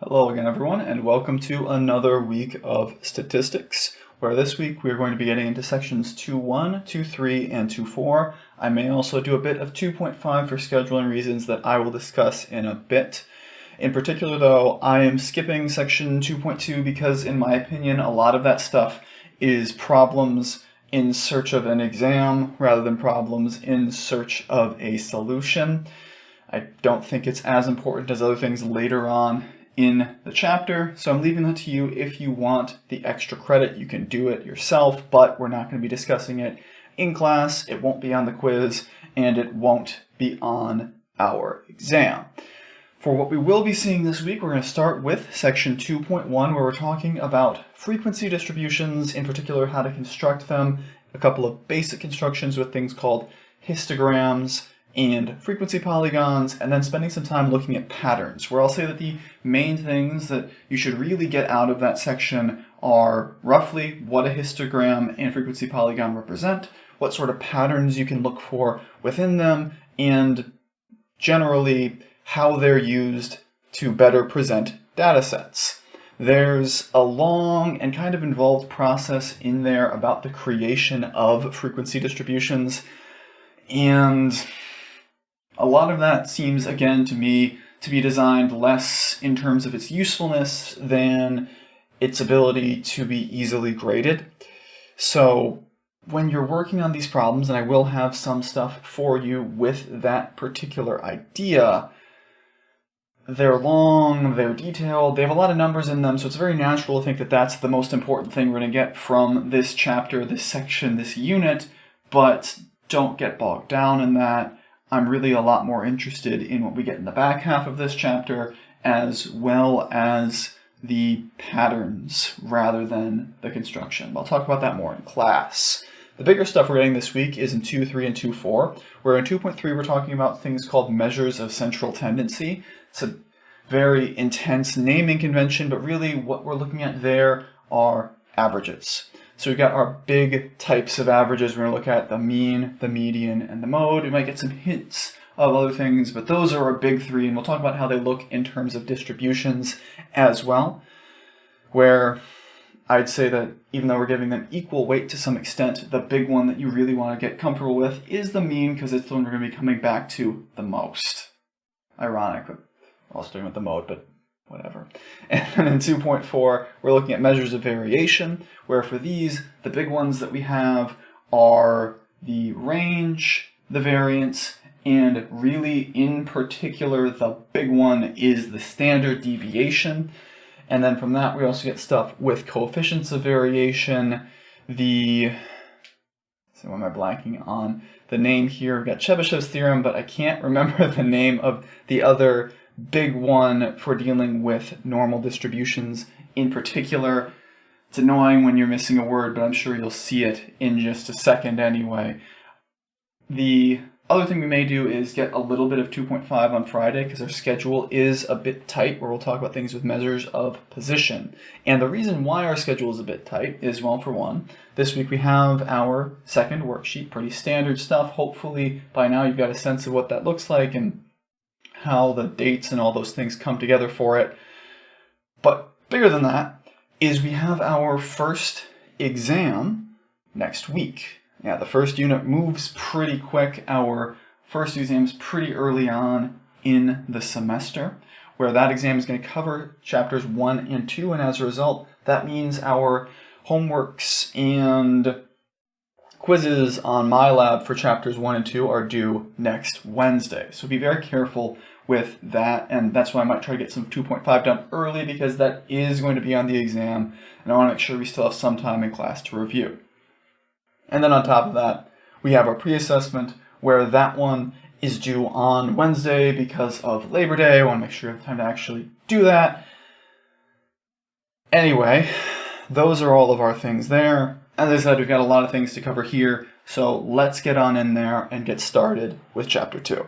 Hello again, everyone, and welcome to another week of statistics, where this week we're going to be getting into sections 2.1, 2.3, and 2.4. I may also do a bit of 2.5 for scheduling reasons that I will discuss in a bit. In particular, though, I am skipping section 2.2 because, in my opinion, a lot of that stuff is problems in search of an exam rather than problems in search of a solution. I don't think it's as important as other things later on in the chapter, so I'm leaving that to you. If you want the extra credit, you can do it yourself, but we're not going to be discussing it in class. It won't be on the quiz, and it won't be on our exam. For what we will be seeing this week, we're going to start with section 2.1, where we're talking about frequency distributions, in particular how to construct them, a couple of basic constructions with things called histograms and frequency polygons, and then spending some time looking at patterns, where I'll say that the main things that you should really get out of that section are roughly what a histogram and frequency polygon represent, what sort of patterns you can look for within them, and generally how they're used to better present data sets. There's a long and kind of involved process in there about the creation of frequency distributions, and a lot of that seems, again, to me, to be designed less in terms of its usefulness than its ability to be easily graded. So when you're working on these problems, and I will have some stuff for you with that particular idea, they're long, they're detailed, they have a lot of numbers in them, so it's very natural to think that that's the most important thing we're going to get from this chapter, this section, this unit, but don't get bogged down in that. I'm really a lot more interested in what we get in the back half of this chapter, as well as the patterns rather than the construction. I'll talk about that more in class. The bigger stuff we're getting this week is in 2.3 and 2.4, where in 2.3 we're talking about things called measures of central tendency. It's a very intense naming convention, but really what we're looking at there are averages. So we've got our big types of averages. We're going to look at the mean, the median, and the mode. We might get some hints of other things, but those are our big three, and we'll talk about how they look in terms of distributions as well, where I'd say that even though we're giving them equal weight to some extent, the big one that you really want to get comfortable with is the mean, because it's the one we're going to be coming back to the most. Ironic, but also doing with the mode, but whatever. And then in 2.4, we're looking at measures of variation, where for these, the big ones that we have are the range, the variance, and really in particular, the big one is the standard deviation. And then from that, we also get stuff with coefficients of variation, so what am I blanking on? The name here, we've got Chebyshev's theorem, but I can't remember the name of the other big one for dealing with normal distributions in particular. It's annoying when you're missing a word, but I'm sure you'll see it in just a second anyway. The other thing we may do is get a little bit of 2.5 on Friday, because our schedule is a bit tight, where we'll talk about things with measures of position. And the reason why our schedule is a bit tight is, well, for one, this week we have our second worksheet, pretty standard stuff. Hopefully by now you've got a sense of what that looks like and how the dates and all those things come together for it. But bigger than that is we have our first exam next week. Yeah, the first unit moves pretty quick. Our first exam is pretty early on in the semester, where that exam is going to cover chapters 1 and 2, and as a result, that means our homeworks and quizzes on MyLab for chapters 1 and 2 are due next Wednesday. So be very careful with that, and that's why I might try to get some 2.5 done early, because that is going to be on the exam, and I want to make sure we still have some time in class to review. And then on top of that, we have our pre-assessment, where that one is due on Wednesday because of Labor Day. I want to make sure you have time to actually do that. Anyway, those are all of our things there. As I said, we've got a lot of things to cover here, so let's get on in there and get started with Chapter 2.